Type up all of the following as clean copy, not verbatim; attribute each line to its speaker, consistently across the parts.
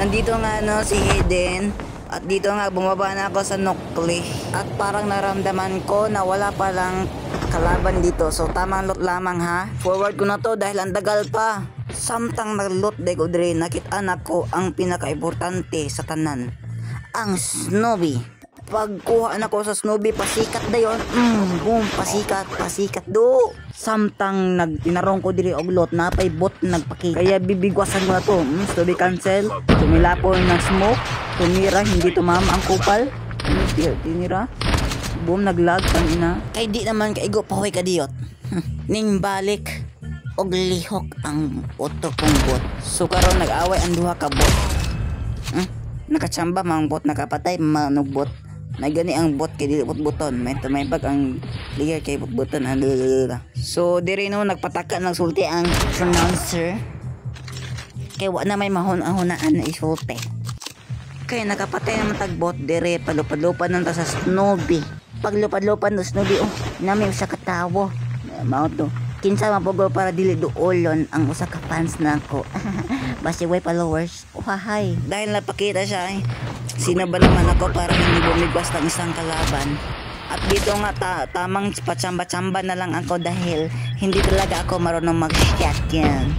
Speaker 1: nandito nga no si Eden. At dito nga bumaba na ako sa Nukli. At parang naramdaman ko na wala palang kalaban dito. So tamang loot lamang ha. Forward ko na to dahil ang dagal pa. Samtang nag-loot de ko dre, nakitaan ako ang pinaka-importante sa tanan. Ang Snowy. Pagkuha na ko sa Snowy, pasikat na yun. Boom, pasikat do. Samtang tinarong ko diri og lot, napay bot nagpakita. Kaya bibigwasan ko na to. Snowy cancel. Tumilapon ng smoke. Tumira, hindi tumama ang kupal. Tinira. Boom, naglag ang ina. Kay di naman kaigo pahoy ka diyot. Ning balik og lihok ang auto kong bot. So karon nag-away ang duha ka bot. Nakachamba mang bot, nakapatay manog bot. May gani ang bot kay dili buton. May bag ang player kay buton. So diri no nagpataka ng sulti ang pronouncer. Kay wa na may mahon-ahonaan na isulti. Kay nakapatay naman tagbot dire, palupad-lupad nang ta sa Snowy. Paglupad-lupad no Snowy, nami usa ka tawo. Mao to. Kinsa mapugo para dili duolon ang usa ka fans nako. Basi way followers. Uhahay. Dahil napakita siya sino ba naman ako para hindi bumigwas ng isang kalaban. At dito nga tamang pachamba-chamba na lang ako dahil hindi talaga ako marunong mag-shotgun.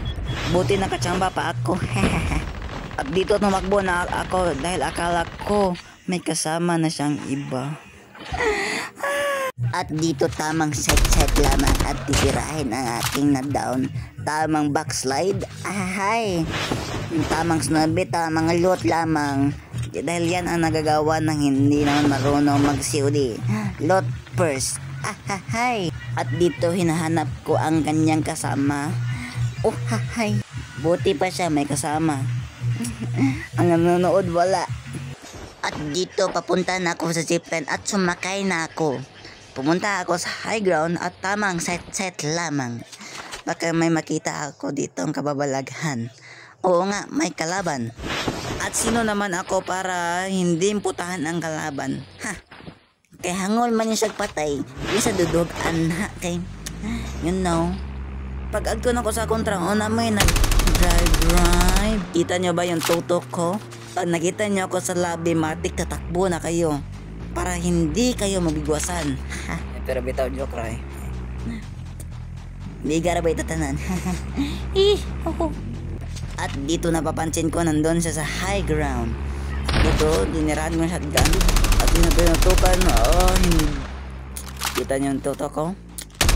Speaker 1: Buti nakachamba pa ako. At dito tumakbo na ako dahil akala ko may kasama na siyang iba. At dito tamang set lamang at titirahin ang aking na-down. Tamang backslide. Ahay. Tamang Snowy, tamang loot lamang. Dahil yan ang nagagawa ng hindi naman marunong mag-COD. Loot first. Ahay. At dito hinahanap ko ang kanyang kasama. Oh, hahay. Buti pa siya may kasama. Ang nanonood wala. At dito papunta na ako sa zipline at sumakay na ako. Pumunta ako sa high ground at tamang set lamang. Baka may makita ako dito ang kababalaghan. Oo nga, may kalaban. At sino naman ako para hindi imputahan ang kalaban? Kay hangol man yung patay, isa dudugan ha kay. You know. Pag agto na ko sa kontra, na may nag-drive. Kita nyo ba yung tutok ko? Pag nakita nyo ako sa lobby, matik tatakbo na kayo. Para hindi kayo mabigwasan. Pero bitaw joke ray. Hindi garabay tatanan. At dito napapansin ko nandun siya sa high ground. At dito dinirahan ko yung shotgun. At tinutukan. Hindi. Kita niyo yung tutok ko?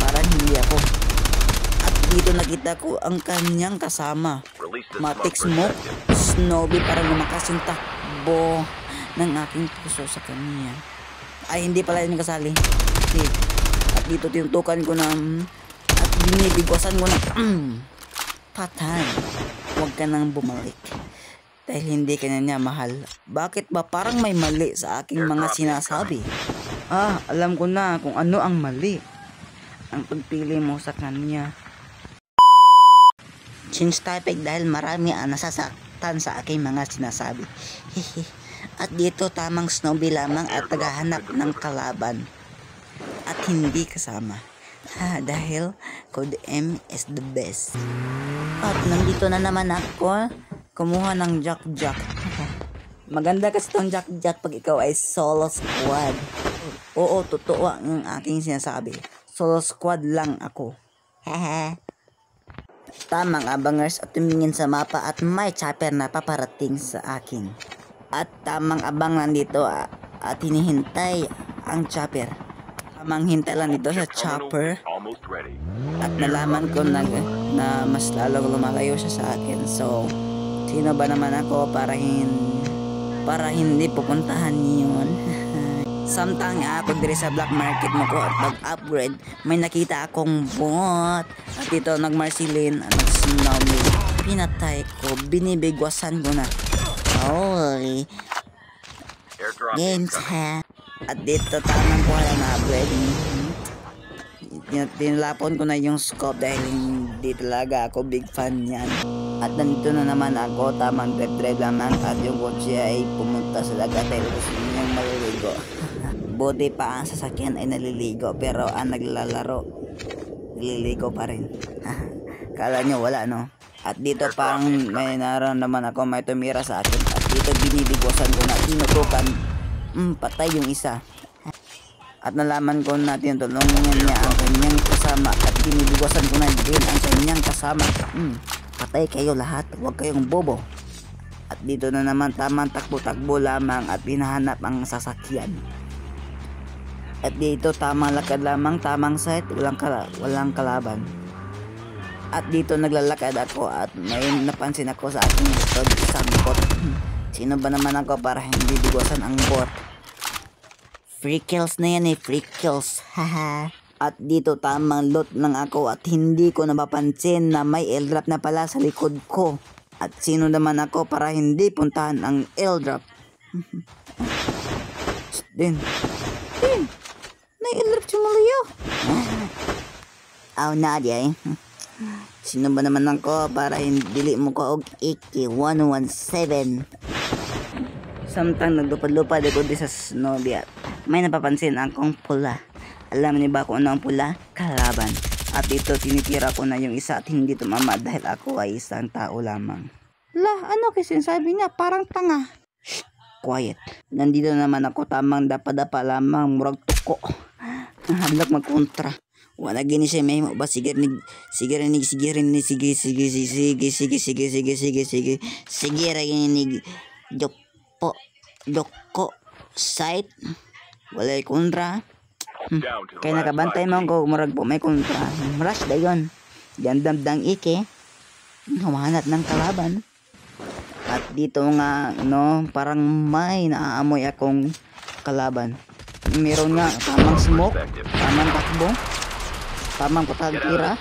Speaker 1: Parang hindi ako. At dito nakita ko ang kanyang kasama. Matik smoke. Snowy para lumakas yung takbo ng aking puso sa kanya. Ay hindi pala yun kasali. Okay. At dito tinutukan ko na at binibigwasan ko na patay. Huwag ka nang bumalik dahil hindi ka niya mahal. Bakit ba parang may mali sa aking mga sinasabi? Alam ko na kung ano ang mali. Ang pagpili mo sa kanya. Change topic dahil marami ang nasasaktan sa aking mga sinasabi. At dito tamang Snowy lamang at tagahanap ng kalaban. At hindi kasama. Dahil Code M is the best. At nandito na naman ako. Kumuha ng Jack. Maganda kasi itong Jack pag ikaw ay solo squad. Oo, totoo ang aking sinasabi. Solo squad lang ako. Tamang abangers at tumingin sa mapa at may chopper na paparating sa akin. At tamang abang nandito at hinihintay ang chopper. Tamang hintay lang dito sa chopper. At nalaman ko na mas lalong lumalayo siya sa akin. So, sino ba naman ako para hindi pupuntahan yun? Samtang ako dire sa black market mo ko at pag-upgrade, may nakita akong bot. At dito nagmarsilin, nag-Snowy. Pinatay ko, binibigwasan ko na. Holy games ha. At dito tamang ko na upgrade. Tinilapon ko na yung scope dahil hindi talaga ako big fan yan. At nandito na naman ako, tamang drive lamang at yung kotse ay pumunta sa dagat dahil gusto niyang maliligo. Buti pa ang sasakyan ay naliligo pero ang naglalaro naliligo pa rin. Kala nyo wala no? At dito parang may nararamdaman ako may tumira sa akin. At dito binibigwasan ko na tinutukan. Patay yung isa. At nalaman ko na tinutulungan niya ang kanyang kasama. At binibigwasan ko na din ang kanyang kasama. Patay kayo lahat. Huwag kayong bobo. At dito na naman tamang takbo-takbo lamang at hinahanap ang sasakyan. At dito tamang lakad lamang, tamang sight, walang kalaban. At dito naglalakad ako at may napansin ako sa aking likod, isang bot. Sino ba naman ako para hindi bigwasan ang bot? Free kills na yan free kills. Haha. At dito tamang loot lang ako at hindi ko napapansin na may airdrop na pala sa likod ko. At sino naman ako para hindi puntahan ang airdrop? Din. Nai-airdrop si Malia. Oh, Nadia Sino ba naman ako para hindi mo ko og AK-117? Samtang naglupad-lupad ako di sa snowy at may napapansin akong pula. Alam niyo ba kung ano ang pula? Kalaban. At ito tinitira ko na yung isa at hindi tumama dahil ako ay isang tao lamang. Ano kasi sabi niya? Parang tanga. Shh, quiet. Nandito naman ako tamang dapa-dapa lamang murag tuko. Hadlak magkontra. Wala gini siya may mo ba sige rinig doko site wala kontra. Kaya nakabantay mo ko murag po may kontra. Rush dayon. Gandam-dang ike. Humanat ng kalaban. At dito nga parang may naaamoy akong kalaban. Meron nga tamang smoke, tamang takbo, tamang patagtira.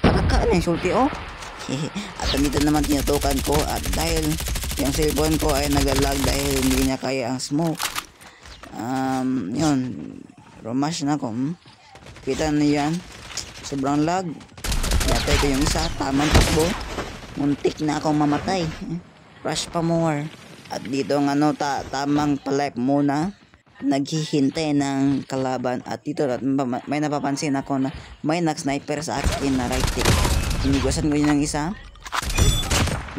Speaker 1: Patakaan yung sulti At dito naman tinutukan ko at dahil yung cellphone ko ay nagalag dahil hindi niya kaya ang smoke. Yun. Rumash na ako. Kita na yan. Sobrang lag. Yatay ko yung isa. Tamang takbo. Muntik na akong mamatay. Rush pa more. At dito tamang pa-life muna. Naghihintay ng kalaban. At dito may napapansin ako na may nag-sniper sa akin na right tick. Inigwasan ko yun ng isa.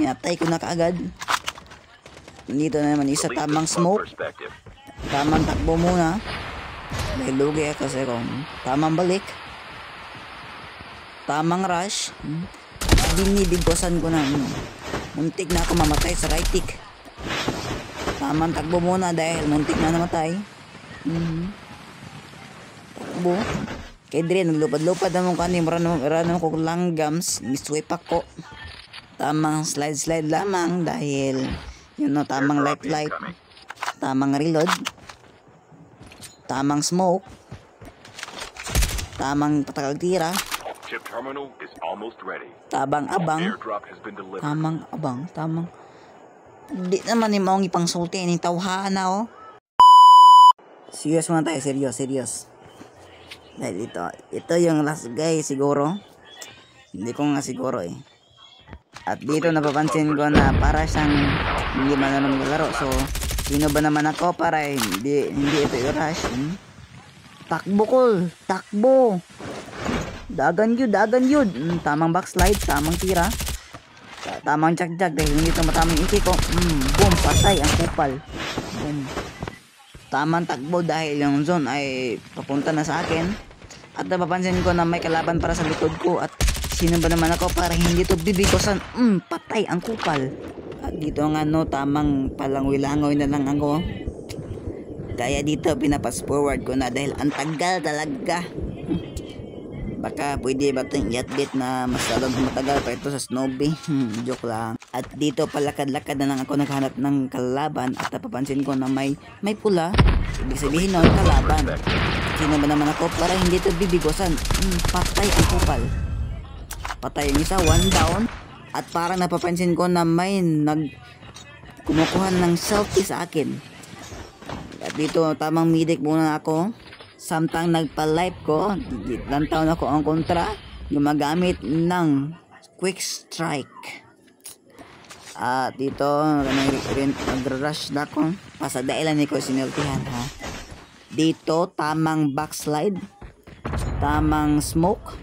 Speaker 1: Yatay ko na kaagad. Dito na naman isa tamang smoke. Tamang takbo muna. Dahil lugi kasi kung tamang balik. Tamang rush. Binibigwasan ko na. Muntik na ako mamatay sa right tick. Tamang takbo muna dahil muntik na namatay. Takbo. Kay Dre, naglupad-lupad naman kani. Marano ko langgams. Miswipe ako. Tamang slide lamang dahil tamang light. Tamang reload. Tamang smoke. Tamang patagtira.
Speaker 2: Chip terminal is almost ready.
Speaker 1: Tamang abang.
Speaker 2: Airdrop has been delivered.
Speaker 1: Tamang. Di naman ni maong ipang sulti ni tawhaan na Serious muna tayo, serious. Dahil ito yung last guy siguro. Hindi ko nga siguro At dito napapansin ko na para siyang hindi man naglaro. So, sino ba naman ako para hindi ito i-rush? Takbo. Dagan yun. Tamang backslide, tamang tira. Tamang jack dahil hindi ito matamang iki ko. Boom, patay ang kupal. Boom. Tamang takbo dahil yung zone ay papunta na sa akin. At napapansin ko na may kalaban para sa likod ko. At sino ba naman ako para hindi ito bibigwasan? Patay ang kupal. At dito nga tamang palangoy-langoy na lang ako. Kaya dito pinapas forward ko na dahil ang tagal talaga. Baka pwede ba itong iatbit na mas lalong matagal pa ito sa Snowy? Joke lang. At dito palakad-lakad na lang ako naghanap ng kalaban at napapansin ko na may pula. Ibig sabihin nun, kalaban. Sino ba naman ako para hindi ito bibigwasan? Patay ang kupal. Patay yung isa, one down. At parang napapansin ko na may kumukuha ng selfie sa akin. At dito tamang medic muna ako. Samtang nagpa-live ko, lantaw na ko ang kontra, gumagamit ng quick strike. At dito, nag-rush na ko. Pasadailan ni ko sinultihan Dito, tamang backslide. Tamang smoke.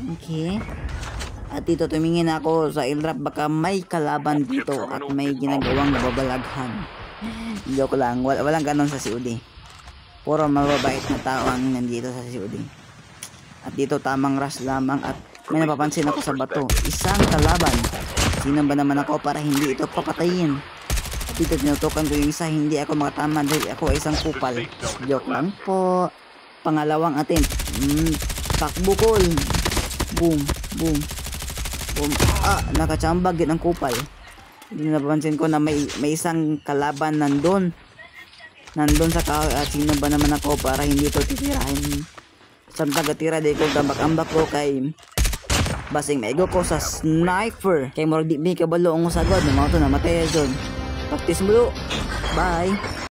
Speaker 1: Okay. At dito tumingin ako sa airdrop, baka may kalaban dito at may ginagawang nababalaghan. Joke lang, walang ganon sa COD. Puro mababait na tao ang nandito sa COD. At dito tamang rush lamang at may napapansin ako sa bato. Isang kalaban. Sino ba naman ako para hindi ito papatayin? At dito tinutukan ko yung isa, hindi ako makatama dahil ako ay isang kupal. Joke lang po. Pangalawang attempt. Takbukol. Boom, boom. Nakachambag yun ang kupal. Hindi napansin ko na may isang kalaban nandun sa at sino ba naman ako para hindi ito titirahin. Sa tagatira di ko gambak-ambak ko kay basing maigo ko sa sniper kay murag di may kabalo ang usagod ng mga ito namatay dyan. Practice mo. Bye.